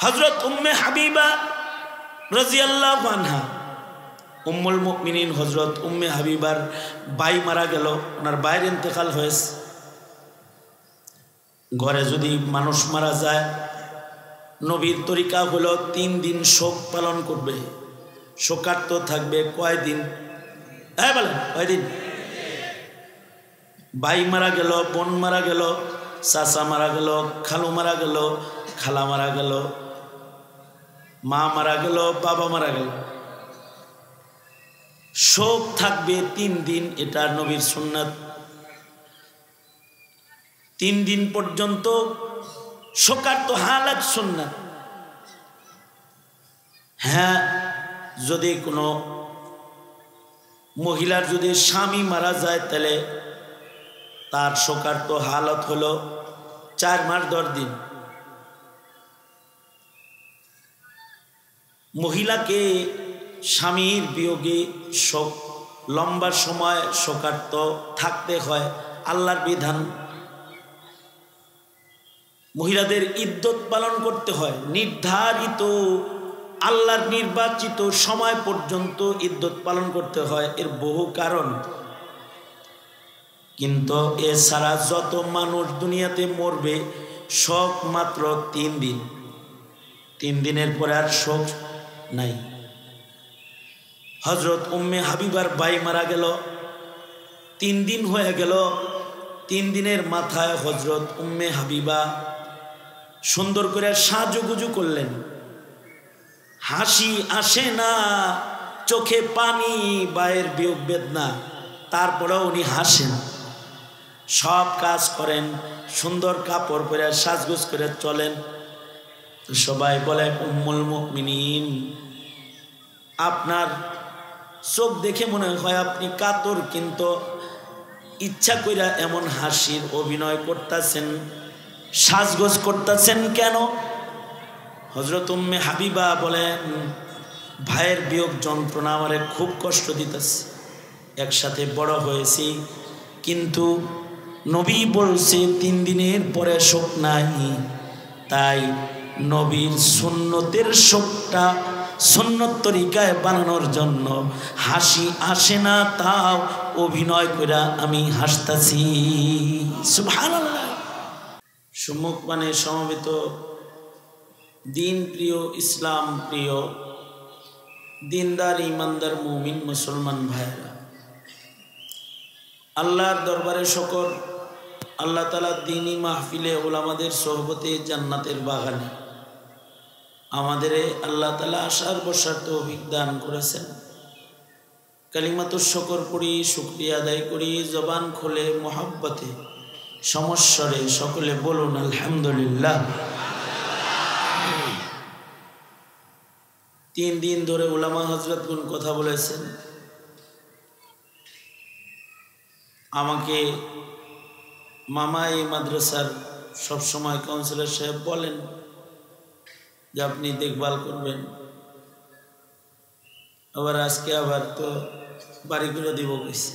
হযরত উম্মে হাবিবা রাদিয়াল্লাহু আনহা, উম্মুল মুমিনিন হযরত উম্মে হাবিবার ভাই মারা গেল, ওনার ভাইয়ের ইন্তেকাল হয়েছে। ঘরে যদি মানুষ মারা যায়, নবীর তরিকা হলো 3 দিন শোক পালন করবে। শোকার্ত থাকবে কয়দিন? হ্যাঁ বলেন, কয়দিন? ভাই মারা গেল, বোন মারা গেল, চাচা মারা গেল, খালু মারা গেল, খালা মারা গেল, মা মারা গেল, বাবা মারা গেল, শোক থাকবে 3 দিন। এটা নবীর সুন্নাত। 3 দিন পর্যন্ত শোকার্ত হালাত সুন্নাত। হ্যাঁ, যদি কোনো মহিলার যদি স্বামী মারা যায়, তাহলে তার শোকার্ত হালত হলো 4 মাস 10 দিন। মহিলাকে স্বামীর বিয়োগে শোক লম্বা সময় শোকার্ত থাকতে হয়, আল্লাহর বিধান। মহিলাদের ইদ্যত পালন করতে হয়, নির্ধারিত আল্লাহর নির্বাচিত সময় পর্যন্ত ইদ্যত পালন করতে হয়। এর বহু কারণ, কিন্তু এছাড়া যত মানুষ দুনিয়াতে মরবে শোক মাত্র 3 দিন। 3 দিনের পরে আর শোক নাই। হযরত উম্মে হাবিবার ভাই মারা গেল, 3 দিন হয়ে গেল। 3 দিনের মাথায় হযরত উম্মে হাবিবা সুন্দর করে সাজুগুজু করলেন। হাসি আসে না, চোখে পানি, ভাইয়ের বিয়োগ বেদনা, তারপরেও উনি হাসেন, সব কাজ করেন, সুন্দর কাপড় পরে সাজগুজ করে চলেন। সবাই বলে, উম্মুল মুমিনিন, আপনার চোখ দেখে মনে হয় আপনি কাতর, কিন্তু ইচ্ছা কইরা এমন হাসির অভিনয় করতেছেন, সাজগোজ করতেছেন কেন? হযরত উম্মে হাবিবা বলেন, ভাইয়ের বিয়োগ যন্ত্রণা আমারে খুব কষ্ট দিতেছে। একসাথে বড় হয়েছি, কিন্তু নবী বলছে 3 দিনের পরে শোক নাই। তাই নবীর সুন্নতের শোকটা সুন্নত তরিকায় বানানোর জন্য হাসি আসে না, তাও অভিনয় করে আমি হাসতাছি। সুবহানাল্লাহ। সম্মুখ মানে সমবেত দিন প্রিয়, ইসলাম প্রিয়, দিনদার ইমানদার মুমিন মুসলমান ভাইরা, আল্লাহর দরবারে শকর, আল্লাহ তাআলা দ্বীনি মাহফিলে ওলামাদের সোহবতে জান্নাতের বাগানে আমাদের আল্লাহ তাআলা আসার বসার তৌফিক দান করেছেন। কালিমাতুশ শকর পড়ি, শুকরিয়া আদায় করি, জবান খুলে মুহাব্বতে সমস্বরে সকলে বলুন আলহামদুলিল্লাহ। 3 দিন ধরে উলামা হযরতগণ কথা বলেছেন। আমাকে মামা এই মাদ্রাসার সবসময় কাউন্সিলর সাহেব বলেন যে আপনি দেখভাল করবেন। আবার আজকে আবার তো বাড়ি করে দিব কইছে।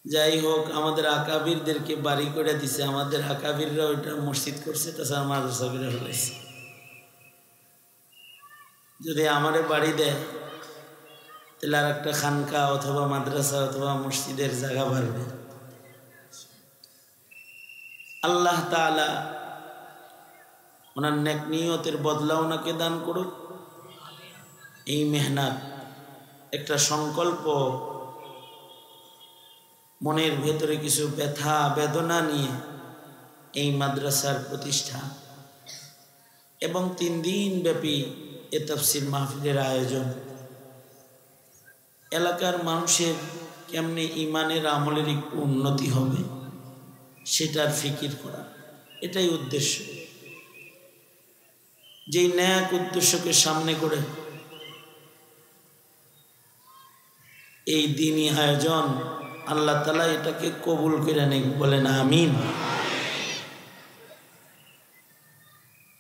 যাই হোক, আমাদের আকাবিরদেরকে বাড়ি করে দিছে, আমাদের আকাবিররা ওইটা মসজিদ করছে, তাছাড়া মাদ্রাসা করে ফেলাইছে। যদি আমারে বাড়ি দেয় তাহলে আর একটা খানকা অথবা মাদ্রাসা অথবা মসজিদের জায়গা বাড়বে। আল্লাহ তাআলা ওনার নেক নিয়তের বদলা ওনাকে দান করুক। এই মেহনত, একটা সংকল্প, মনের ভেতরে কিছু ব্যথা বেদনা নিয়ে এই মাদ্রাসার প্রতিষ্ঠা এবং 3 দিন ব্যাপী এ তাফসীর মাহফিলের আয়োজন, এলাকার মানুষের কেমনে ইমানের আমলের একটু উন্নতি হবে সেটার ফিকির করা, এটাই উদ্দেশ্য। যেই ন্যাক উদ্দেশ্যকে সামনে করে এই দ্বীনি আয়োজন, আল্লাহ তাআলা এটাকে কবুল করে নেন, বলেন আমিন।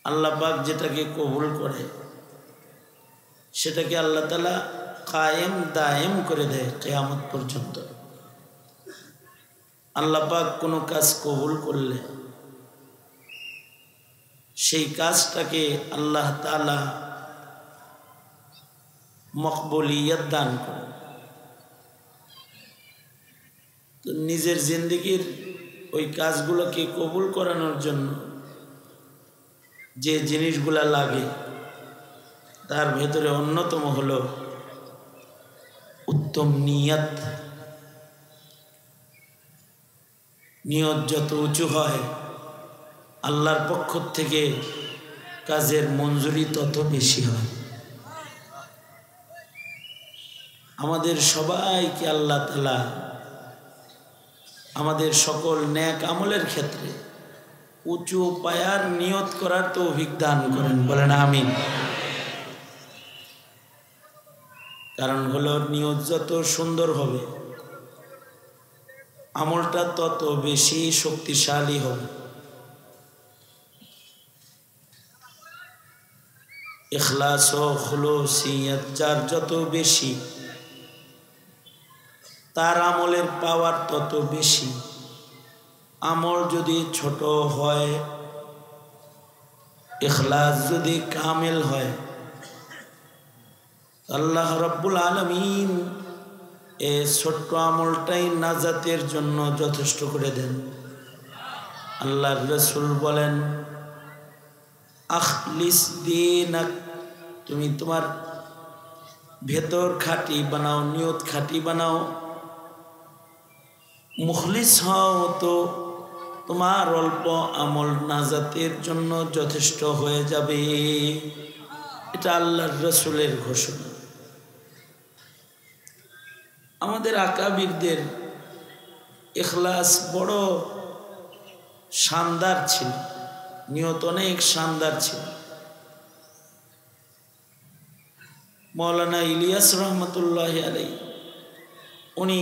আল্লাহ পাক যেটাকে কবুল করে সেটাকে আল্লাহ তাআলা কায়েম দায়েম করে দেয় কিয়ামত পর্যন্ত। আল্লাহ পাক কোনো কাজ কবুল করলে সেই কাজটাকে আল্লাহ তাআলা মকবুলিয়ত দান করেন। তো নিজের জিন্দেগির ওই কাজগুলোকে কবুল করানোর জন্য যে জিনিসগুলা লাগে তার ভেতরে অন্যতম হলো উত্তম নিয়ত। নিয়ত যত উঁচু হয় আল্লাহর পক্ষ থেকে কাজের মঞ্জুরি তত বেশি হয়। আমাদের সবাইকে আল্লাহ তাআলা আমাদের সকল নেক আমলের ক্ষেত্রে উঁচু পায়ার নিয়ত করার তৌফিক দান করেন, বলেন আমিন। কারণ হলো নিয়ত যত সুন্দর হবে আমলটা তত বেশি শক্তিশালী হবে। ইখলাস ও খুলুসিয়ত যার যত বেশি তার আমলের পাওয়ার তত বেশি। আমল যদি ছোট হয়, ইখলাস যদি কামেল হয়, আল্লাহ রাব্বুল আলামিন এই ছোট্ট আমলটাই নাজাতের জন্য যথেষ্ট করে দেন। আল্লাহর রাসূল বলেন, আখলিস দীনাক, তুমি তোমার ভেতর খাঁটি বানাও, নিয়ত খাঁটি বানাও, মুখলিস হও, তো তোমার অল্প আমল নাজাতের জন্য যথেষ্ট হয়ে যাবে। এটা আল্লাহর রাসূলের ঘোষণা। আমাদের আকাবিরদের ইখলাস বড় শানদার ছিল, নিয়ত অনেক শানদার ছিল। মৌলানা ইলিয়াস রহমতুল্লাহ আলাইহি উনি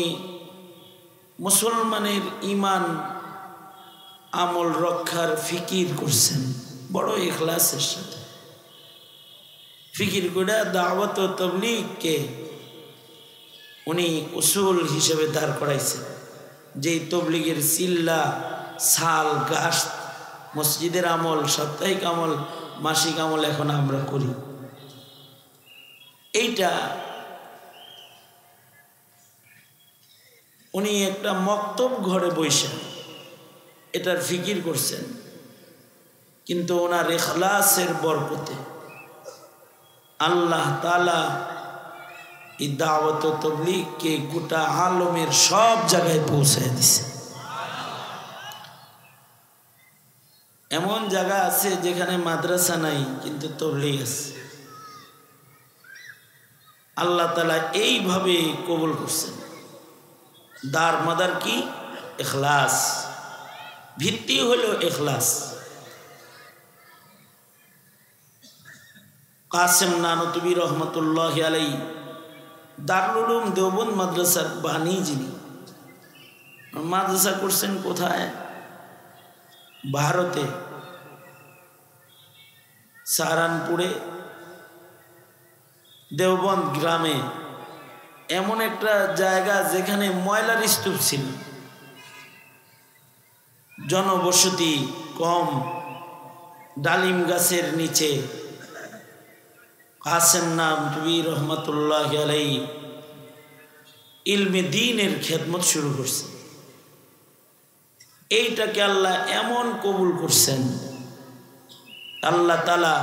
মুসলমানের ঈমান আমল রক্ষার ফিকির করছেন বড় ইখলাসের সাথে। ফিকির করে দাওয়াত ও তাবলীগকে উনি উসুল হিসেবে দাঁড় করাইছেন। যেই তবলীগের চিল্লা সাল গাছ, মসজিদের আমল, সাপ্তাহিক আমল, মাসিক আমল এখন আমরা করি, এইটা উনি একটা মক্তব ঘরে বসে এটার ফিকির করছেন। কিন্তু ওনার ইখলাসের বরকতে আল্লাহ তাআলা এই দাওয়াত ও তাবলীগকে গোটা আলমের সব জায়গায় পৌঁছায় দিছে। এমন জায়গা আছে যেখানে মাদ্রাসা নাই কিন্তু তাবলীগ আছে। আল্লাহ তাআলা এইভাবে কবুল করছেন। দার মাদার কি? ইখলাস। ভিত্তি হলো ইখলাস। কাসেম নানতুবি রহমতুল্লাহ আলাইহি দারুল উলুম দেওবন্দ মাদ্রাসার বানী যিনি। মাদ্রাসা করছেন কোথায়? ভারতে, সাহারানপুরে দেওবন্দ গ্রামে এমন একটা জায়গা যেখানে ময়লার স্তূপ ছিল, জনবসতি কম, ডালিম গাছের নিচে কাসেম নানতুবি রহমতুল্লাহ আলাইহি ইলমে দ্বীনের খেদমত শুরু করছে। এইটাকে আল্লাহ এমন কবুল করছেন, আল্লাহ তাআলা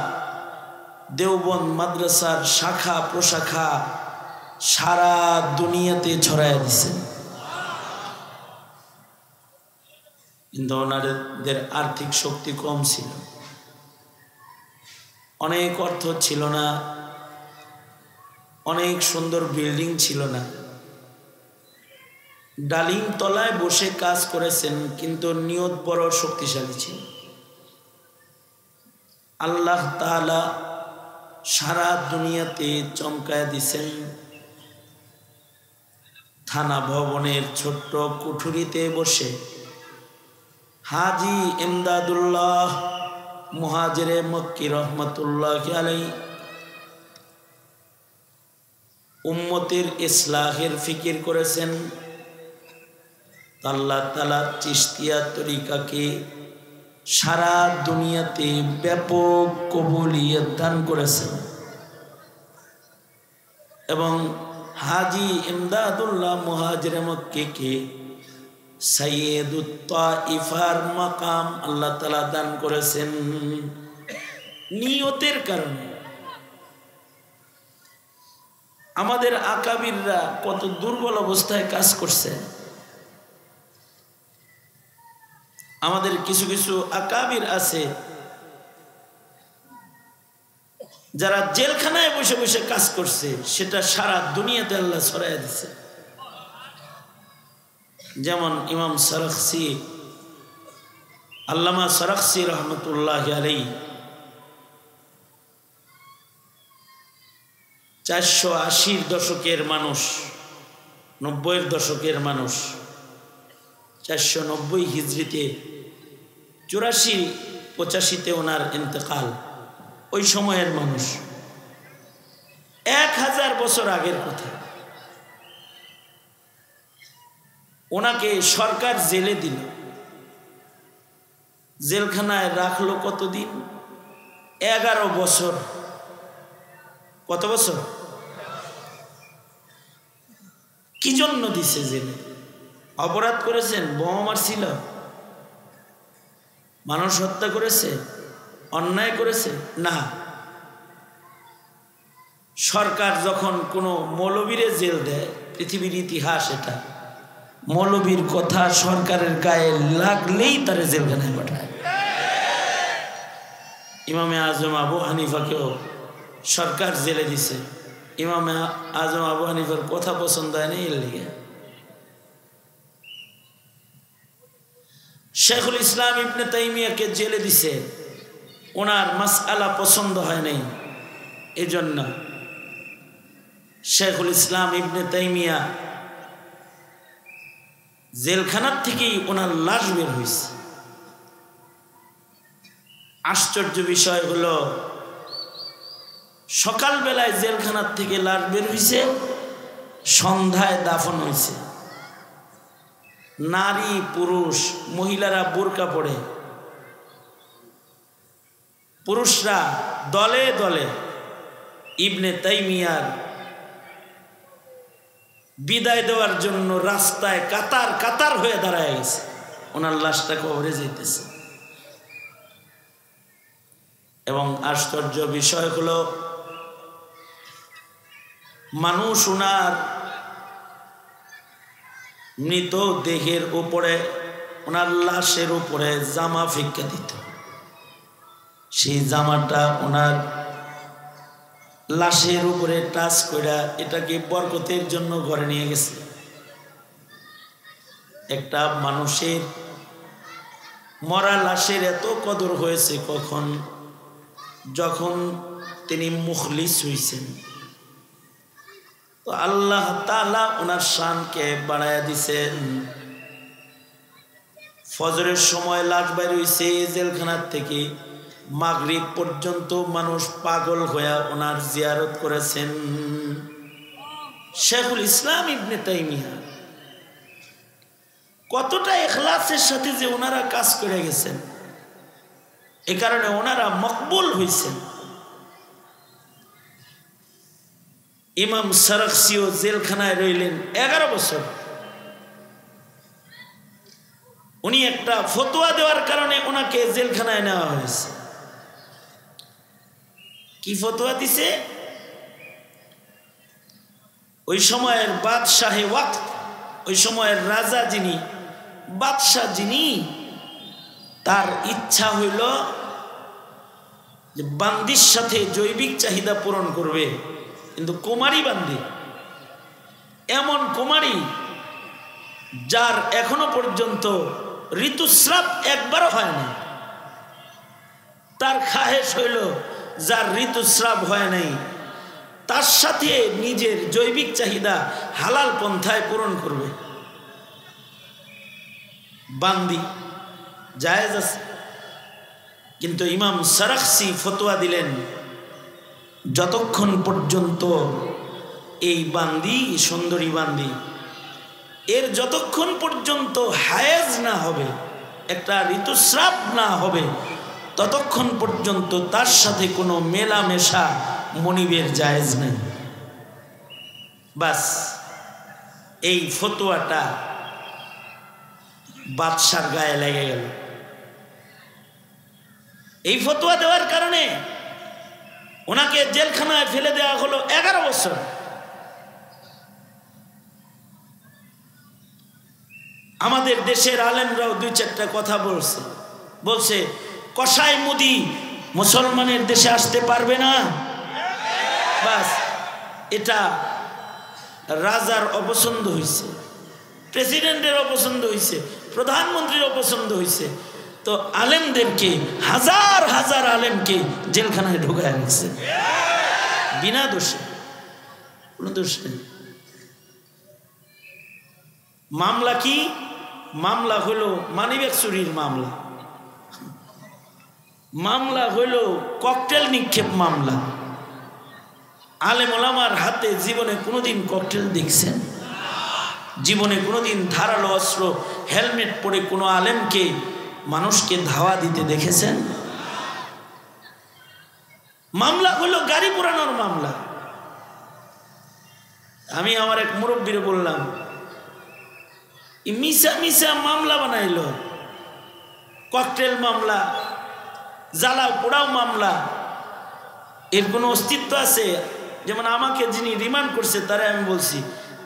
দেওবন্দ মাদ্রাসার শাখা প্রশাখা সারা দুনিয়াতে ছড়াইয়া দিছেন। কিন্তু ওনাদের আর্থিক শক্তি কম ছিল, অনেক অর্থ ছিল না, অনেক সুন্দর বিল্ডিং ছিল না। ডালিম তলায় বসে কাজ করেছেন, কিন্তু নিয়ত বড় শক্তিশালী ছিল। আল্লাহ তাআলা সারা দুনিয়াতে চমকায় দিছেন। থানা ভবনের ছোট্ট কুঠুরিতে বসে হাজী ইমদাদুল্লাহ মুহাজিরে মক্কি রহমতুল্লাহ আলাইহি উম্মতের ইসলাহের ফিকির করেছেন। আল্লাহ তাআলা চিশতিয়া তরিকাকে সারা দুনিয়াতে ব্যাপক কবুলিয়ত দান করেছেন এবং হাজী ইমদাদুল্লাহ মুহাজিরে মক্কিকে সাইয়্যিদুত তাইফার মাকাম আল্লাহ তাআলা দান করেছেন নিয়তের কারণে। আমাদের আকাবিররা কত দুর্বল অবস্থায় কাজ করছে। আমাদের কিছু কিছু আকাবির আছে যারা জেলখানায় বসে বসে কাজ করছে, সেটা সারা দুনিয়াতে আল্লাহ ছড়াইয়া দিচ্ছে। যেমন ইমাম সারাখসি, আল্লামা সারাখসি রহমতুল্লাহ আলাইহি 480 দশকের মানুষ, 90-এর দশকের মানুষ, 490 হিজরিতে 84-85-তে ওনার ইন্তেকাল। ওই সময়ের মানুষ, 1000 বছর আগের কথা। ওনাকে সরকার জেলে দিল, জেলখানায় রাখলো কতদিন? 11 বছর। কত বছর? কি জন্য দিছে জেলে? অপরাধ করেছেন? বোমা মারছিল? মানুষ হত্যা করেছে? অন্যায় করেছে? না। সরকার যখন কোনো মৌলবীরে জেল দেয়, পৃথিবীর ইতিহাস এটা, মৌলবীর কথা সরকারের গায়ে লাগলেই তারে জেলখানায় পাঠায়। ইমামে আজম আবু হানিফাকেও সরকার জেলে দিছে। ইমামে আজম আবু হানিফার কথা পছন্দ হয় না, এর লিগে। শেখুল ইসলাম ইবনে তাইমিয়াকে জেলে দিছে, ওনার মাসআলা পছন্দ হয় নাই, এজন্য শেখুল ইসলাম ইবনে তাইমিয়া জেলখানার থেকেই ওনার লাশ বের হয়েছে। আশ্চর্য বিষয় হলো, সকালবেলায় জেলখানার থেকে লাশ বের হয়েছে, সন্ধ্যায় দাফন হয়েছে। নারী পুরুষ, মহিলারা বোরকা পরে, পুরুষরা দলে দলে ইবনে তাইমিয়ার বিদায় দেওয়ার জন্য রাস্তায় কাতার কাতার হয়ে দাঁড়ায় গেছে। ওনার লাশটা কবরে যাইতেছে। এবং আশ্চর্য বিষয় হলো, মানুষ ওনার মৃত দেহের উপরে, ওনার লাশের উপরে জামা ফিক্কা দিত। সেই জামাটা ওনার লাশের উপরে টাচ কইরা এটাকে বরকতের জন্য ঘরে নিয়ে গেছে। একটা মানুষের মরা লাশের এত কদর হয়েছে কখন? যখন তিনি মুখলিস হইছেন, তো আল্লাহ তাআলা ওনার শানকে বাড়ায়া দিছেন। ফজরের সময় লাশ বাইর হইছে জেলখানার থেকে, মাগরিব পর্যন্ত মানুষ পাগল হয়ে ওনার জিয়ারত করেছেন। শেখুল ইসলাম ইবনে তাইমিয়া কতটা ইখলাসের সাথে যে ওনারা কাজ করে গেছেন, এ কারণে ওনারা মকবুল হয়েছেন। ইমাম সারাখসিও জেলখানায় রইলেন 11 বছর। উনি একটা ফতোয়া দেওয়ার কারণে ওনাকে জেলখানায় নেওয়া হয়েছে। কি ফতোয়া দিছে? ওই সময়ের বাদশাহে ওয়াক্ত, ওই সময়ের রাজা যিনি, বাদশাহ যিনি, তার ইচ্ছা হইল যে বান্দির সাথে জৈবিক চাহিদা পূরণ করবে, কিন্তু কুমারী বান্দি, এমন কুমারী যার এখনো পর্যন্ত ঋতুস্রাব একবারও হয় না। তার খাহেশ হইল যার ঋতুস্রাব হয় নাই, তার সাথে নিজের জৈবিক চাহিদা হালাল পন্থায় পূরণ করবে। বান্দি জায়েজ আছে, কিন্তু ইমাম সারাখসি ফতোয়া দিলেন, যতক্ষণ পর্যন্ত এই বান্দি, সুন্দরী বান্দি, এর যতক্ষণ পর্যন্ত হায়েজ না হবে, একটা ঋতুস্রাব না হবে ততক্ষণ পর্যন্ত তার সাথে কোনো মেলামেশা মনিবের জায়েজ নেই। বাস এই ফতোয়াটা বাদশার গায়ে লেগে গেল। এই ফতোয়া দেওয়ার কারণে ওনাকে জেলখানায় ফেলে দেওয়া হলো 11 বছর। আমাদের দেশের আলেমরাও 2-4টা কথা বলছে কসাই মুদি মুসলমানের দেশে আসতে পারবে না। বাস এটা রাজার অপছন্দ হয়েছে, প্রেসিডেন্টের অপছন্দ হয়েছে, প্রধানমন্ত্রীর অপছন্দ হয়েছে, তো আলেমদেরকে হাজার হাজার আলেমকে জেলখানায় ঢোকায় রাখছে বিনা দোষে, কোনো দোষ নেই। মামলা কি? মামলা হলো মানিব্যাগ চুরির মামলা, মামলা হলো ককটেল নিক্ষেপ মামলা। আলেম ওলামার হাতে জীবনে কোনোদিন ককটেল দেখছেন? জীবনে কোনোদিন ধারালো অস্ত্র হেলমেট পরে কোনো আলেমকে মানুষকে ধাওয়া দিতে দেখেছেন? মামলা হলো গাড়ি পোড়ানোর মামলা। আমি আমার এক মুরব্বীরে বললাম, মিশা মিশা মামলা বানাইলো, ককটেল মামলা, জ্বালাও পোড়াও মামলা, এর কোনো অস্তিত্ব আছে? যেমন আমাকে যিনি রিমান্ড করছে তারা আমি বলছি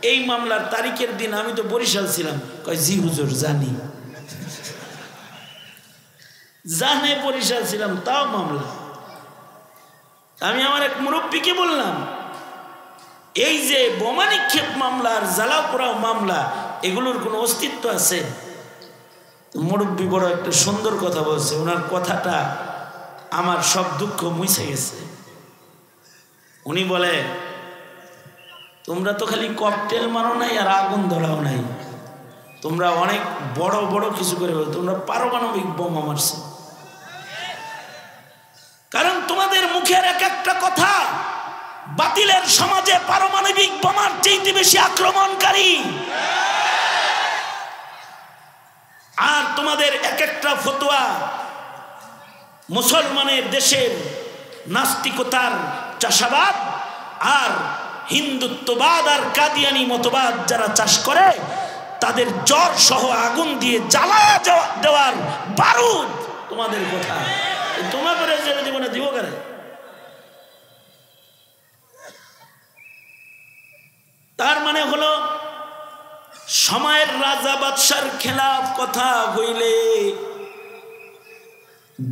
এই মামলার তারিখের দিন আমি তো বরিশাল ছিলাম। কয় জি হুজুর জানি, জানে বরিশাল ছিলাম, তাও মামলা। আমি আমার এক মুরব্বীকে বললাম এই যে বোমা নিক্ষেপ মামলা আর জ্বালাও পোড়াও মামলা এগুলোর কোনো অস্তিত্ব আছে? মুরব্বী বড় একটা সুন্দর কথা বলছে, ওনার কথাটা আমার সব দুঃখ মুছে গেছে। উনি বলে তোমরা তো খালি ককটেল মারো নাই আর আগুন ধরাও নাই, তোমরা অনেক বড় বড় কিছু করে বলো, তোমরা পারমাণবিক বোমা মারছো। কারণ তোমাদের মুখের এক একটা কথা বাতিলের সমাজে পারমাণবিক বোমার চেয়ে বেশি আক্রমণকারী। আর তোমাদের এক একটা ফতোয়া মুসলমানের দেশের নাস্তিকতার চাষাবাদ আর হিন্দুত্ববাদ আর কাদিয়ানি মতবাদ যারা চাষ করে তাদের জ্বর সহ আগুন দিয়ে জ্বালায়া দেওয়ার বারুদ তোমাদের কথা। তোমাদের জীবনে দিব কেন? তার মানে হলো সময়ের রাজা বাদশার খেলাফ কথা হইলে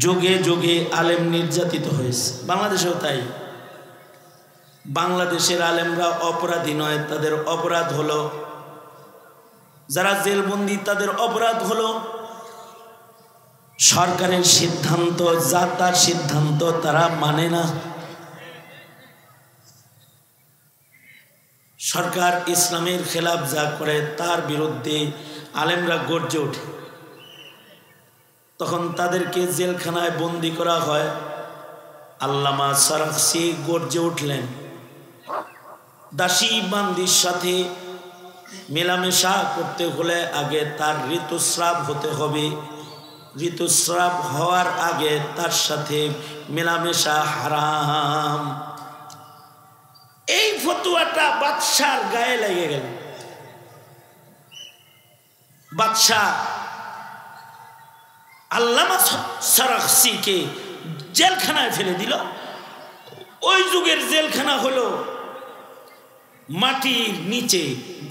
যুগে যুগে আলেম নির্যাতিত হয়েছে। বাংলাদেশেও তাই। বাংলাদেশের আলেমরা অপরাধী নয়, তাদের অপরাধ হলো যারা জেলবন্দি, তাদের অপরাধ হলো সরকারের সিদ্ধান্ত, যা তার সিদ্ধান্ত তারা মানে না। সরকার ইসলামের খেলাফ যা করে তার বিরুদ্ধে আলেমরা গর্জে ওঠে, তখন তাদেরকে জেলখানায় বন্দি করা হয়। আল্লামা সারাখসি গর্জে উঠলেন, দাসী বান্দির সাথে মেলামেশা করতে হলে আগে তার ঋতুস্রাব হতে হবে, ঋতুস্রাব হওয়ার আগে তার সাথে মেলামেশা হারাম। এই ফতোয়াটা বাদশার গায়ে লেগে গেল। বাদশাহ আল্লামা সারাখসিকে জেলখানায় ফেলে দিল। ওই যুগের জেলখানা হলো মাটির নিচে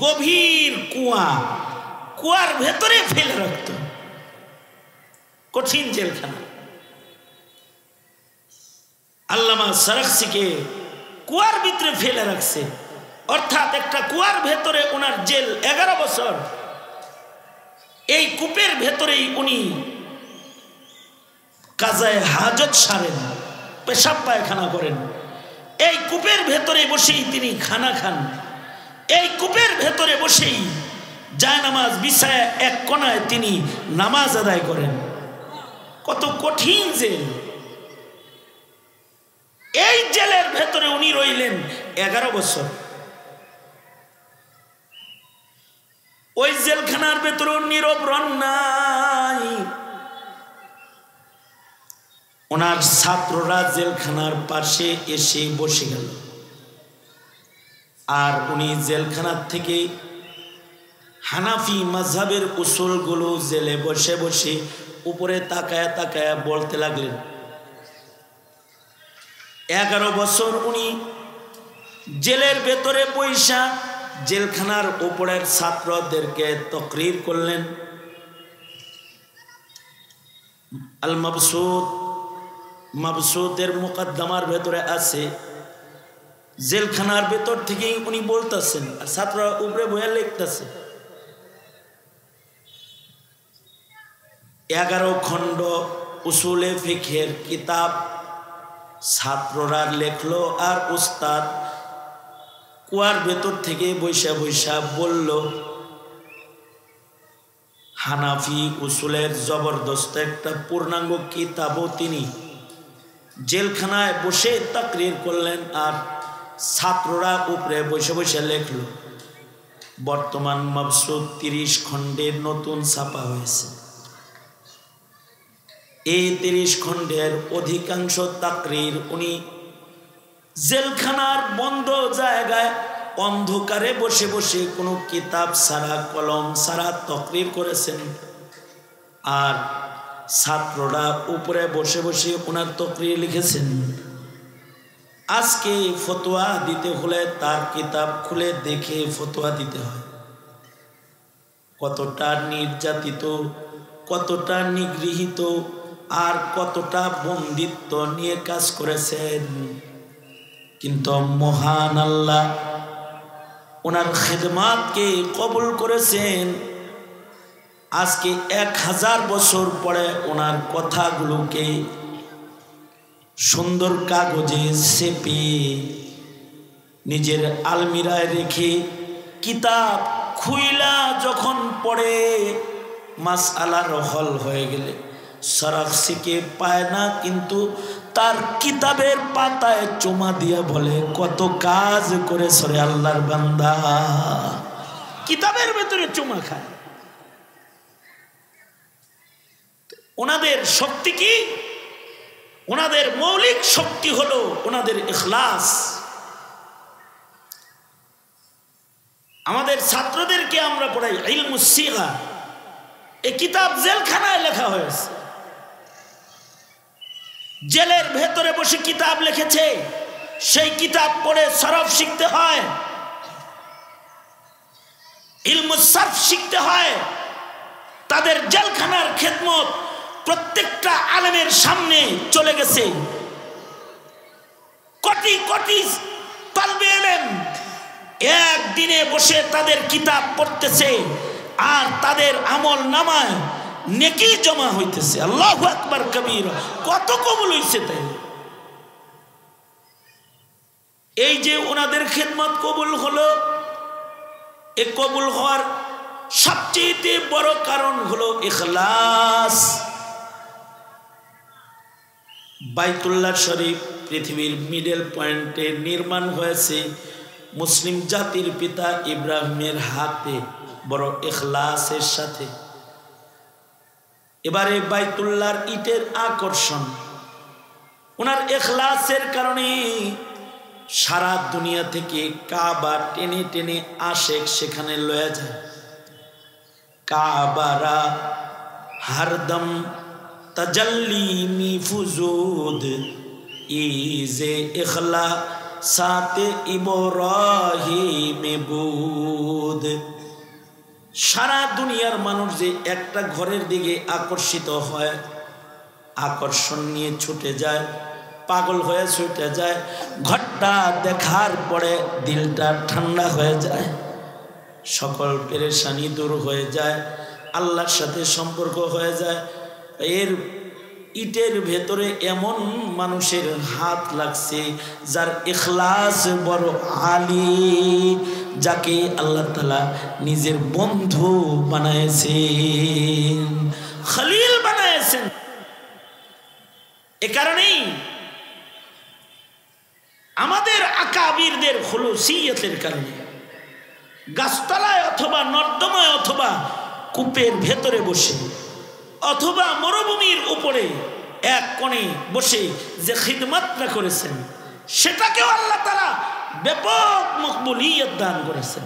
গভীর কুয়া, কুয়ার ভেতরে ফেলে রাখত, কঠিন জেলখানা। আল্লামা সারাখসিকে কুয়ার ভিতরে ফেলে রাখছে, অর্থাৎ একটা কুয়ার ভেতরে ওনার জেল 11 বছর। এই কূপের ভেতরেই উনি কাজায়ে হাজত সারেন, পেশাব পায়খানা করেন। এই কূপের ভেতরে বসেই তিনি খানা খান। এই কূপের ভেতরে বসেই জায়নামাজ বিছায়া এক কোণায় তিনি নামাজ আদায় করেন। কত কঠিন জেল! এই জেলের ভেতরে উনি রইলেন 11 বছর। ওই জেলখানার ভেতরে নীরব রন নাই, ওনার ছাত্ররা জেলখানার পাশে এসে বসে গেল, আর উনি জেলখানার থেকে হানাফি মাযহাবের উসুলগুলো জেলে বসে বসে উপরে তাকায়া তাকায়া বলতে লাগলেন। 11 বছর উনি জেলের ভেতরে বৈশা জেলখানার উপরের ছাত্রদেরকে তকরির করলেন। আল মাবসুত, মাবসুতের মুকদ্দমার ভেতরে আছে, জেলখানার ভেতর থেকেই উনি বলতেছেন আর ছাত্ররা উপরে বইয়া লিখতেছে। 11 খণ্ড উসুলে ফিকহের কিতাব ছাত্ররা লেখলো, আর উস্তাদ কুয়ার ভেতর থেকে বৈশা বৈশা বলল। হানাফি উসুলের জবরদস্ত একটা পূর্ণাঙ্গ কিতাবও তিনি জেলখানায় বসে তাকরির করলেন, আর ছাত্ররা উপরে বসে বসে লেখল। বর্তমান মাবসুত 30 খণ্ডের নতুন ছাপা হয়েছে। এই 30 খণ্ডের অধিকাংশ তাকরির উনি জেলখানার বন্ধ জায়গায় অন্ধকারে বসে বসে কোনো কিতাব ছাড়া, কলম ছাড়া তাকরির করেছেন, আর ছাত্ররা উপরে বসে বসে ওনার তাকরির লিখেছেন। আজকে ফতোয়া দিতে হলে তার কিতাব খুলে দেখে ফতোয়া দিতে হয়। কতটা নির্যাতিত, কতটা নিগৃহীত, আর কতটা বন্দিত্ব নিয়ে কাজ করেছেন, কিন্তু মহান আল্লাহ ওনার খিদমাতকে কবুল করেছেন। আজকে 1000 বছর পরে ওনার কথাগুলোকে সুন্দর কাগজে চেপে নিজের আলমিরায় রেখে কিতাব খুইলা যখন পড়ে মাসআলার হল হয়ে গেলে সরাফসিকে পায় না, কিন্তু তার কিতাবের পাতায় চুমা দিয়া বলে কত কাজ করে সরে আল্লাহর বান্দা, কিতাবের ভেতরে চুমা খায়। ওনাদের শক্তি কি? ওনাদের মৌলিক শক্তি হলো ওনাদের ইখলাস। আমাদের ছাত্রদেরকে আমরা পড়াই ইলমুস সিগা, এই কিতাব জেলখানায় লেখা হয়েছে, জেলের ভেতরে বসে কিতাব লিখেছে, সেই কিতাব পড়ে সরফ শিখতে হয়, ইলমুস সরফ শিখতে হয়। তাদের জেলখানার খেদমত প্রত্যেকটা আলেমের সামনে চলে গেছে। কোটি কোটি তালবে ইলম একদিনে বসে তাদের কিতাব পড়তেছে, আর তাদের আমল নামায় নেকি জমা হইতেছে। আল্লাহু আকবার কবীর, কত কবুল হইছে। তাই এই যে ওনাদের খেদমত কবুল হলো, এই কবুল হওয়ার সবচেয়ে বড় কারণ হলো ইখলাস। বাইতুল্লাহ শরীফ পৃথিবীর মিডল পয়েন্টে নির্মাণ হয়েছে মুসলিম জাতির পিতা ইব্রাহিমের হাতে, বড় ইখলাসের সাথে। এবারে বাইতুল্লাহর ইটের আকর্ষণ ওনার ইখলাসের কারণে সারা দুনিয়া থেকে কাবা টেনে টেনে আশেক সেখানে লয়ে যায়। কাবারা হরদম তাজাল্লি মি ফুজুদ ইজে ইখলা সাতে ইব্রাহিম বুদ। সারা দুনিয়ার মানুষ যে একটা ঘরের দিকে আকর্ষিত হয়, আকর্ষণ নিয়ে ছুটে যায়, পাগল হয়ে ছুটে যায়, ঘরটা দেখার পরে দিলটা ঠান্ডা হয়ে যায়, সকল পেরেশানি দূর হয়ে যায়, আল্লাহর সাথে সম্পর্ক হয়ে যায়। এর ইটের ভেতরে এমন মানুষের হাত লাগছে যার ইখলাস বড় আলী, যাকে আল্লাহ তাআলা নিজের বন্ধু বানায়েছেন, খলিল বানায়েছেন। এ কারণেই আমাদের আকাবিরদের খুলুসিয়তের কারণে গাছতলায় অথবা নর্দমায় অথবা কূপের ভেতরে বসে অথবা মরুভূমির উপরে এক কোণে বসে যে খিদমতটা করেছেন সেটাকেও আল্লাহ তাআলা ব্যাপক মকবুলিয়ত দান করেছেন।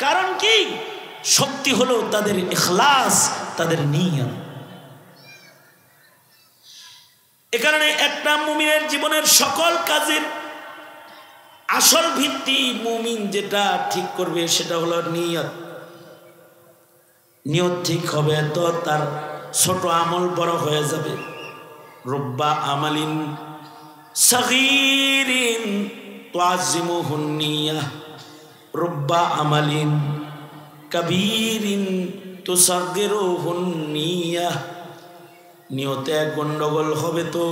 কারণ কি? শক্তি হলো তাদের ইখলাস, তাদের নিয়ত। এ কারণে একটা মুমিনের জীবনের সকল কাজের আসল ভিত্তি মুমিন যেটা ঠিক করবে সেটা হলো নিয়ত। নিয়ত ঠিক হবে তো তার ছোট আমল বড় হয়ে যাবে। রুব্বা আমালিন সগীরিন তুআযিমুহুন নিয়াহ, রুব্বা আমালিন কাবীরিন তুসাগগিরুহুন নিয়াহ। নিয়তে গন্ডগোল হবে তো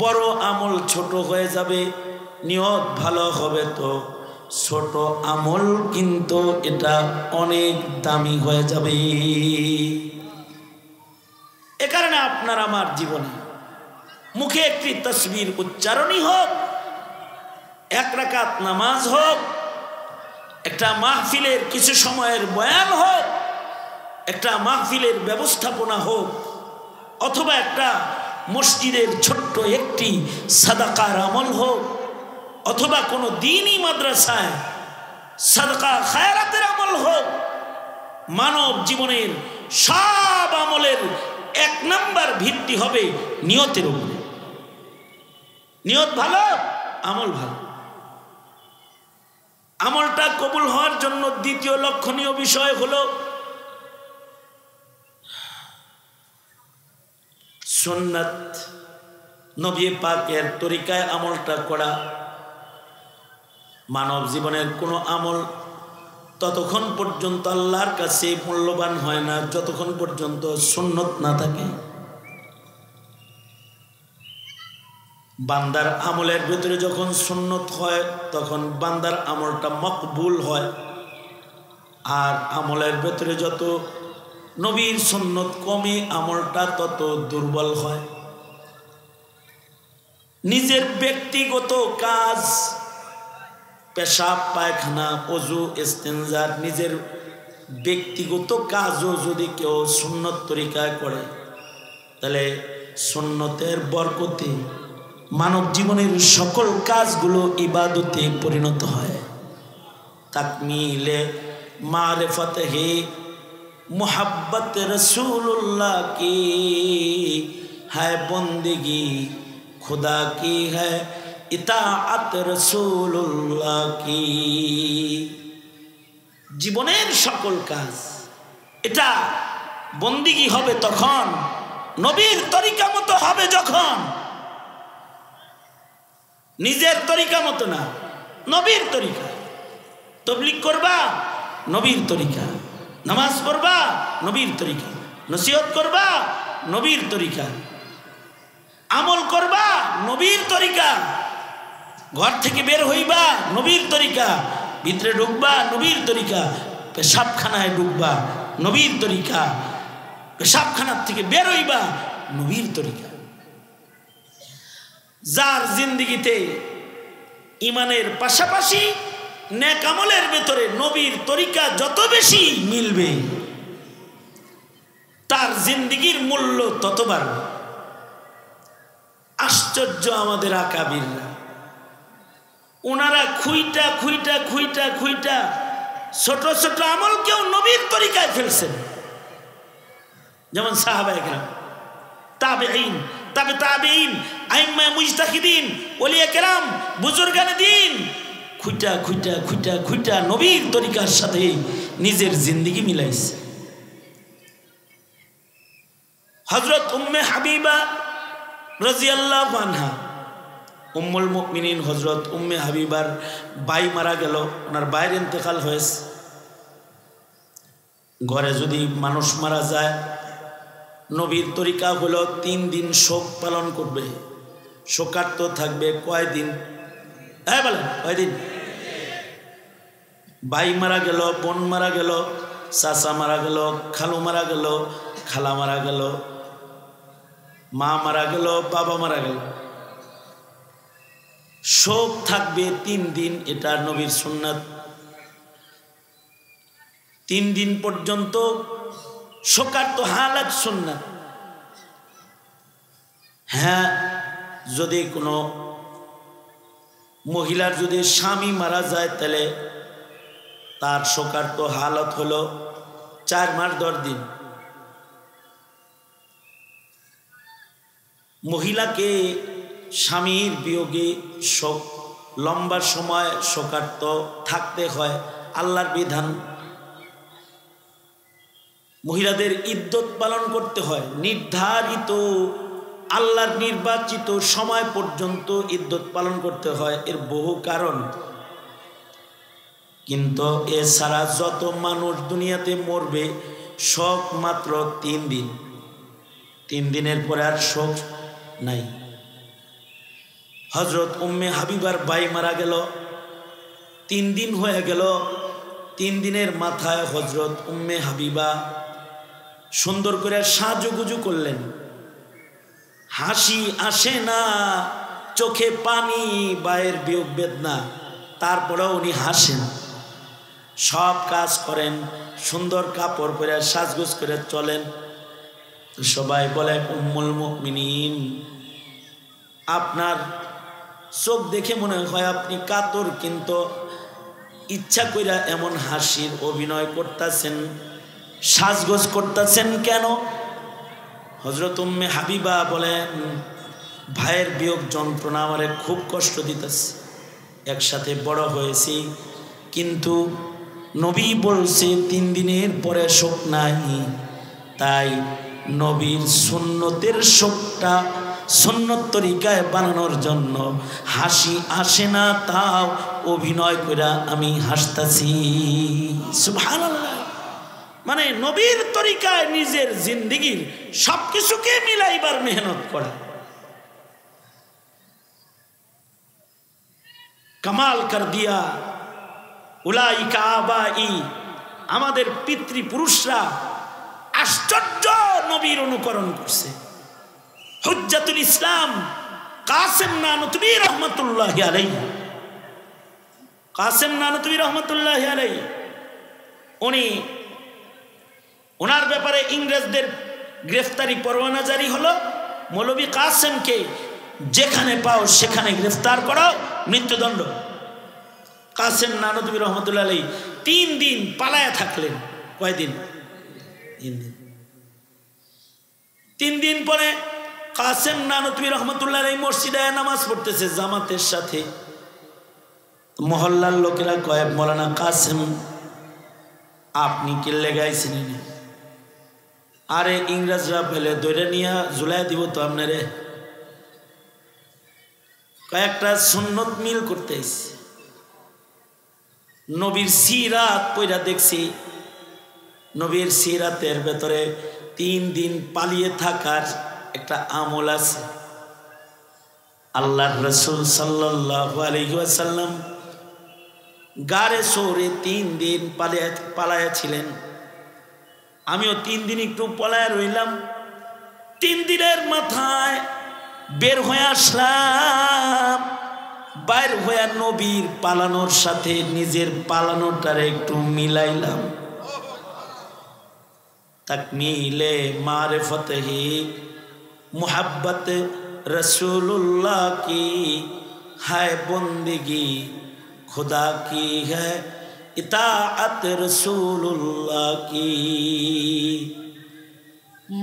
বড় আমল ছোট হয়ে যাবে, নিয়ত ভালো হবে তো ছোট আমল কিন্তু এটা অনেক দামি হয়ে যাবে। এ কারণে আপনার আমার জীবনে মুখে একটি তাসবির উচ্চারণই হোক, এক রাকাত নামাজ হোক, একটা মাহফিলের কিছু সময়ের বয়ান হোক, একটা মাহফিলের ব্যবস্থাপনা হোক, অথবা একটা মসজিদের ছোট্ট একটি সাদাকার আমল হোক, অথবা কোনো দ্বীনি মাদ্রাসায় সাদকা খায়রাতের আমল হোক, মানব জীবনের সব আমলের এক নাম্বার ভিত্তি হবে নিয়তের উপরে। নিয়ত ভালো, আমল ভালো। আমলটা কবুল হওয়ার জন্য দ্বিতীয় লক্ষণীয় বিষয় হলো সুন্নাত, নবী পাকের তরিকায় আমলটা করা। মানব জীবনের কোনো আমল ততক্ষণ পর্যন্ত আল্লাহর কাছে মূল্যবান হয় না যতক্ষণ পর্যন্ত সুন্নত না থাকে। বান্দার আমলের ভিতরে যখন সুন্নত হয় তখন বান্দার আমলটা মকবুল হয়। আর আমলের ভিতরে যত নবীর সুন্নত কমে আমলটা তত দুর্বল হয়। নিজের ব্যক্তিগত কাজ, পেশাব পায়খানা ওযু ইস্তেনজার নিজের ব্যক্তিগত কাজও যদি কেউ সুন্নত তরিকায় করে তাহলে সুন্নতের বরকতে মানব জীবনের সকল কাজগুলো ইবাদতে পরিণত হয়। তাকমিলে মারিফত হে मोहब्बत रसूलुल्लाह की है बंदगी, खुदा की है इताअत रसूलुल्लाह की। জীবনের সকল কাজ এটা বন্দিগি হবে তখন, নবীর তরিকা মতো হবে যখন, নিজের তরিকা মতো না, নবীর তরিকা। তাবলীগ করবা নবীর তরিকা, নামাজ পড়বা নবীর তরিকা, নসিহত করবা নবীর তরিকা, আমল করবা নবীর তরিকা, ঘর থেকে বের হইবা নবীর তরিকা, ভিতরে ঢুকবা নবীর তরিকা, পেশাবখানায় ঢুকবা নবীর তরিকা, পেশাবখানার থেকে বের হইবা নবীর তরিকা। যার জিন্দেগিতে ইমানের পাশাপাশি নেক আমলের ভেতরে নবীর তরিকা যত বেশি মিলবে তার জিন্দেগির মূল্য তত বাড়বে। আশ্চর্য আমাদের আকাবিররা, ওনারা খুইটা খুইটা খুইটা খুইটা ছোট ছোট আমলকেও নবীর তরিকায় ফেলছেন। যেমন সাহাবায়ে কেরাম, তাবেঈন, তাবে তাবেঈন, আইম্মা মুজতাহিদিন, ওলিয়া কেরাম, বুজুর্গানে দ্বীন খুইটা খুইটা খুইটা খুইটা নবীর তরিকার সাথে নিজের জিন্দেগি মিলাইছে। হযরত উম্মে হাবিবা রাদিয়াল্লাহু আনহা, উম্মুল মুমিনিন হযরত উম্মে হাবিবার ভাই মারা গেল, ওনার ভাইয়ের ইন্তেকাল হয়েছে। ঘরে যদি মানুষ মারা যায় নবীর তরিকা হলো 3 দিন শোক পালন করবে। শোকার্ত থাকবে কয়দিন? হ্যাঁ বলেন কয়দিন? ভাই মারা গেল, বোন মারা গেল, চাচা মারা গেল, খালু মারা গেল, খালা মারা গেল, মা মারা গেল, বাবা মারা গেল, শোক থাকবে 3 দিন। এটা নবীর সুন্নাত। 3 দিন পর্যন্ত শোকার্ত হালাত সুন্নাত। হ্যাঁ, যদি কোনো মহিলার যদি স্বামী মারা যায় তাহলে তার শোকার্ত হালত হলো 4 মাস 10 দিন। মহিলাকে স্বামীর বিয়োগে শোক লম্বা সময় শোকার্ত থাকতে হয়, আল্লাহর বিধান। মহিলাদের ইদ্যত পালন করতে হয়, নির্ধারিত আল্লাহর নির্বাচিত সময় পর্যন্ত ইদ্যত পালন করতে হয়, এর বহু কারণ। কিন্তু এছাড়া যত মানুষ দুনিয়াতে মরবে শোক মাত্র 3 দিন, 3 দিনের পরে আর শোক নাই। হযরত উম্মে হাবিবার ভাই মারা গেল, 3 দিন হয়ে গেল। 3 দিনের মাথায় হযরত উম্মে হাবিবা সুন্দর করে সাজুগুজু করলেন, হাসি আসে না, চোখে পানি, ভাইয়ের বিয়োগ বেদনা, তারপরেও উনি হাসেন, সব কাজ করেন, সুন্দর কাপড় পরে সাজগোজ করে চলেন। তো সবাই বলে, উম্মুল মুমিনিন, আপনার চোখ দেখে মনে হয় আপনি কাতর, কিন্তু ইচ্ছা কইরা এমন হাসির অভিনয় করতেছেন, সাজগোজ করতেছেন কেন? হযরত উম্মে হাবিবা বলেন, ভাইয়ের বিয়োগ যন্ত্রণা আমারে খুব কষ্ট দিতেছে, একসাথে বড় হয়েছি, কিন্তু নবী বলছে 3 দিনের পরে শোক নাই, তাই নবীর সুন্নতের শোকটা সুন্নত তরিকায় বানানোর জন্য হাসি আসে না, তাও অভিনয় কইরা আমি হাসতাছি। সুবহানাল্লাহ। মানে নবীর তরিকায় নিজের জিন্দেগির সবকিছুকে মিলাইবার মেহনত করা। কামাল কর দিয়া উলাইকা আবাই, আমাদের পিতৃপুরুষরা আশ্চর্য নবীর অনুকরণ করছে। হুজ্জাতুল ইসলাম কাসেম নানুতুবি রহমাতুল্লাহি আলাইহি, কাসেম নানুতুবি রহমাতুল্লাহি আলাইহি, উনি ওনার ব্যাপারে ইংরেজদের গ্রেফতারি পরোয়ানা জারি হলো, মৌলভী কাসেমকে যেখানে পাও সেখানে গ্রেফতার করো, মৃত্যুদণ্ড। কাসেম নানুতুবি রহমাতুল্লাহি আলাইহি 3 দিন পালায়া থাকলেন। কয়দিন? 3 দিন। 3 দিন পরে কাসেম নানুতুবি রহমাতুল্লাহি আলাইহি মসজিদে নামাজ পড়তেছে জামাতের সাথে। মহল্লার লোকেরা কয়, মৌলানা কাসেম আপনি কি লেগাইছেন? আরে ইংরেজরা ফেলে দৈরে নিয়ে ঝুলাই দিব তো আপনারে, কয়েকটা সুন্নত মিল করতে এসেছি, নবীর সিরাত পয়রা দেখছি, নবীর সিরাতের ভেতরে 3 দিন পালিয়ে থাকার একটা আমল আছে। আল্লাহর রাসূল সাল্লাল্লাহু আলাইহি ওয়াসাল্লাম গারে সৌরে 3 দিন পালায়া ছিলেন। আমিও 3 দিন একটু পলায়া রইলাম। 3 দিনের মাথায় বের হয়ে আসলাম। বাইর হয়ে নবীর পালানোর সাথে নিজের পালানোটারে একটু মিলাইলাম। তাকমিলে মারিফত হি মুহাব্বত रसूलुल्लाह की है बंदगी, खुदा की है इताअत रसूलुल्लाह की।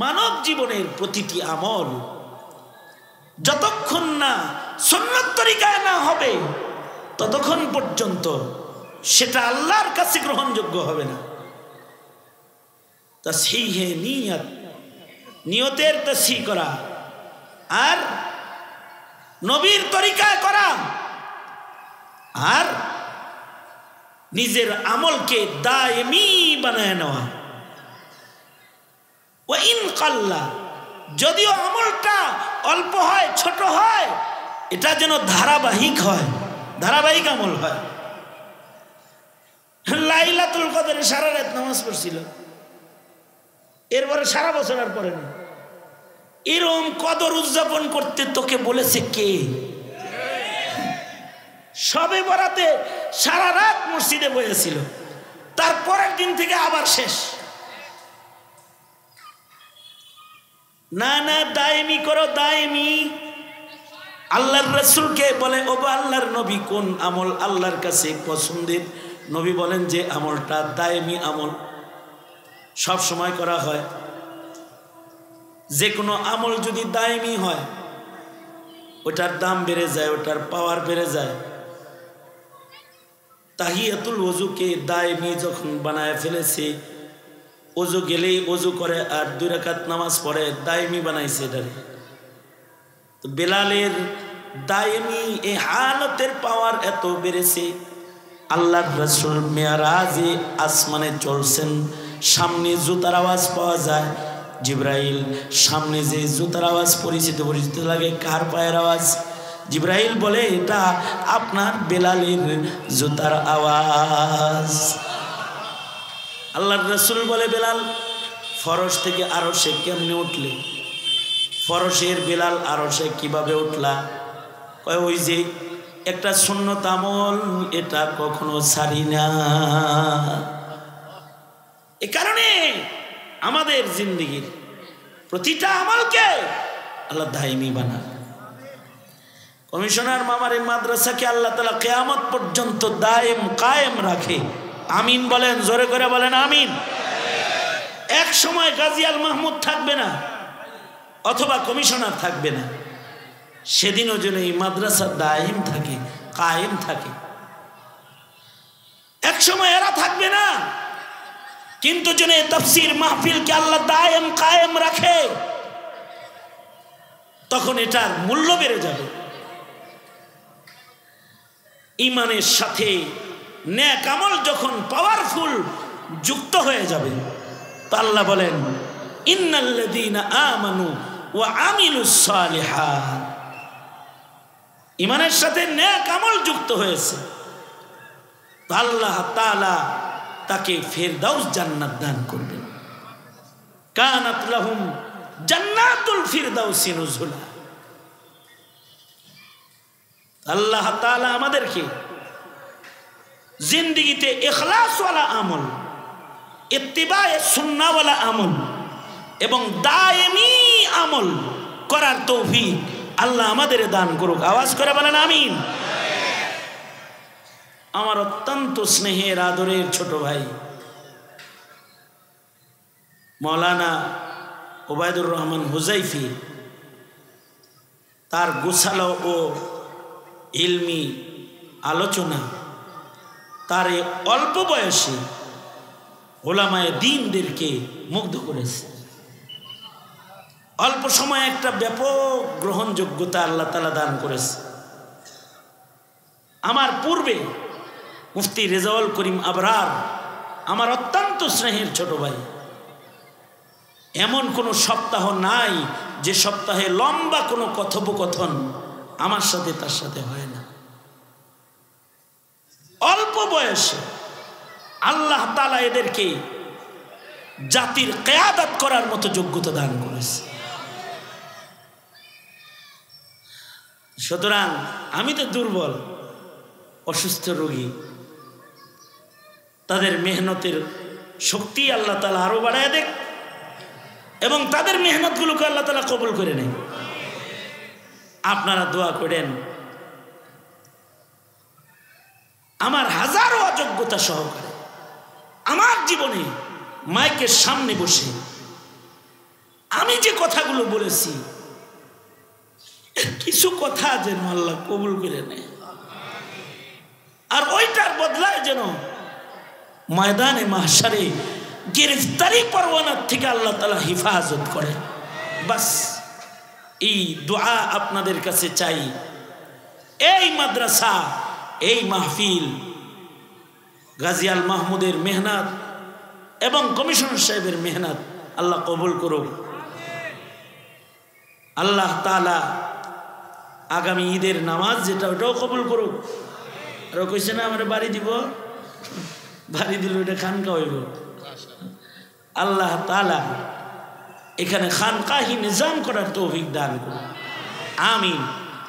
মানব জীবনের প্রতিটি আমল যতক্ষণ না সুন্নাত তরিকায় না হবে ততক্ষণ পর্যন্ত সেটা আল্লাহর কাছে গ্রহণযোগ্য হবে না। তাসহিহে নিয়ত, নিয়তের তাসহিহ করা আর নবীর তরিকায় করা, আর নিজের আমলকে দায়েমি বানায় নেওয়া। ওয়া ইন কাল্লা, যদিও আমলটা অল্প হয়, ছোট হয়, এটা যেন ধারাবাহিক হয়, ধারাবাহিক আমল হয়। লাইলাতুল কদরে সারা রাত নামাজ পড়ছিল, এরপরে সারা বছর আর পড়ে না। এরকম কদর উদযাপন করতে তোকে বলেছে কে? সবে বরাতে সারা রাত মসজিদে বসেছিল, তারপরের দিন থেকে আবার শেষ। না না, দায়েমি করো, দায়েমি। আল্লাহর রাসূলকে বলে, ও আল্লাহর নবী, কোন আমল আল্লাহর কাছে পছন্দের? নবী বলেন যে আমলটা দায়েমি আমল, সব সময় করা হয়। যে কোনো আমল যদি দায়েমি হয় ওটার দাম বেড়ে যায়, ওটার পাওয়ার বেড়ে যায়। তাহিয়াতুল ওযুকে দায়েমি যখন বানায় ফেলেছে, ওযু গেলেই ওযু করে আর 2 রাকাত নামাজ পড়ে, দায়েমি বানাইছে এটারে। তো বেলালের দায়েমি এই হালতের পাওয়ার এত বেড়েছে, আল্লাহর রাসূল মেরাজে আসমানে চলছেন, সামনে জুতার আওয়াজ পাওয়া যায়। জিবরাইল সামনে যে জুতার আওয়াজ পরিচিত পরিচিত লাগে, কার পায়ের আওয়াজ? জিবরাইল বলে, এটা আপনার বেলালের জুতার আওয়াজ। আল্লাহর রাসূল বলে, বেলাল ফরশ থেকে আরশে কেমনে উঠলে? ফরশের বেলাল আরশে কিভাবে উঠলা? কয়, ওই যে একটা সুন্নত আমল, এটা কখনো ছাড়ি না। এ কারণে আমাদের জিন্দেগির প্রতিটা আমলকে আল্লাহ দায়েমি বানান। কমিশনার মামার মাদ্রাসাকে আল্লাহ তাআলা কিয়ামত পর্যন্ত দায়েম কায়েম রাখে। আমিন বলেন, জোরে করে বলেন আমিন। এক সময় গাজী আল মাহমুদ থাকবে না, অথবা কমিশনার থাকবে না, সেদিনও যেন এই মাদ্রাসা দায়েম থাকে, কায়েম থাকে। এক সময় এরা থাকবে না, কিন্তু যেন তাফসীর মাহফিলকে আল্লাহ দায়েম কায়েম রাখে, তখন এটার মূল্য বেড়ে যাবে। ঈমানের সাথে নেক আমল যখন পাওয়ারফুল যুক্ত হয়ে যাবে, তো আল্লাহ বলেন, ইন্নাল্লাযীনা আমানু ওয়া আমিলুস সালিহাত। ঈমানের সাথে নেক আমল যুক্ত হয়েছে, তো আল্লাহ তাআলা তাকে ফেরদাউস জান্নাত দান করবেন। কানাত লাহুম জান্নাতুল ফিরদাউসি নুজুলা। আল্লাহ তাআলা আমাদেরকে জিন্দেগিতে ইখলাসওয়ালা আমল, ইত্তিবায়ে সুন্নাহওয়ালা আমল এবং দায়েমি আমল করার তৌফিক আল্লাহ আমাদের দান করুক। আওয়াজ করে বলেন আমিন। আমার অত্যন্ত স্নেহের আদরের ছোট ভাই মাওলানা ওবায়দুর রহমান হুজাইফি, তার গোছালো ও ইলমি আলোচনা, তার এই অল্প বয়সে ওলামায়ে দ্বীনদেরকে মুগ্ধ করেছে। অল্প সময়ে একটা ব্যাপক গ্রহণযোগ্যতা আল্লাহ তাআলা দান করেছে। আমার পূর্বে মুফতি রেজাউল করিম আবরার, আমার অত্যন্ত স্নেহের ছোট ভাই, এমন কোনো সপ্তাহ নাই যে সপ্তাহে লম্বা কোনো কথোপকথন আমার সাথে তার সাথে হয় না। অল্প বয়সে আল্লাহ তাআলা এদেরকে জাতির কিয়াদত করার মতো যোগ্যতা দান করেছে। সুতরাং আমি তো দুর্বল, অসুস্থ রোগী, তাদের মেহনতের শক্তি আল্লাহ তাআলা আরো বাড়ায় দেখ, এবং তাদের মেহনতগুলোকে আল্লাহ তাআলা কবুল করে নেন। আপনারা দোয়া করেন আমার হাজারো অযোগ্যতা সহকারে আমার জীবনে মাইকের সামনে বসে আমি যে কথাগুলো বলেছি, কিছু কথা যেন আল্লাহ কবুল করে নেয়, আর ওইটার বদলায় যেন ময়দানে মাহশারে গ্রেফতারি পরওয়ানার থেকে আল্লাহ তাআলা হিফাজত করে। বাস এই দোয়া আপনাদের কাছে চাই। এই মাদ্রাসা, এই মাহফিল, গাজী আল মাহমুদের মেহনত এবং কমিশনার সাহেবের মেহনত আল্লাহ কবুল করুক। আল্লাহ তাআলা আগামী ঈদের নামাজ যেটা, ওটাও কবুল করুক। আর কইছে না আমার বাড়ি দিব, বাড়ি দিল ওটা খানকা হইব। আল্লাহ তাআলা এখানে খানকাহি নিজাম করার তৌফিক দান করুন। আমিন।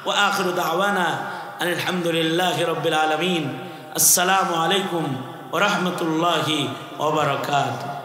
ওয়া আখিরু দাওয়ানা আলহামদুলিল্লাহি রাব্বিল আলামিন। আসসালামু আলাইকুম ওয়া রাহমাতুল্লাহি ওয়া বারাকাতুহু।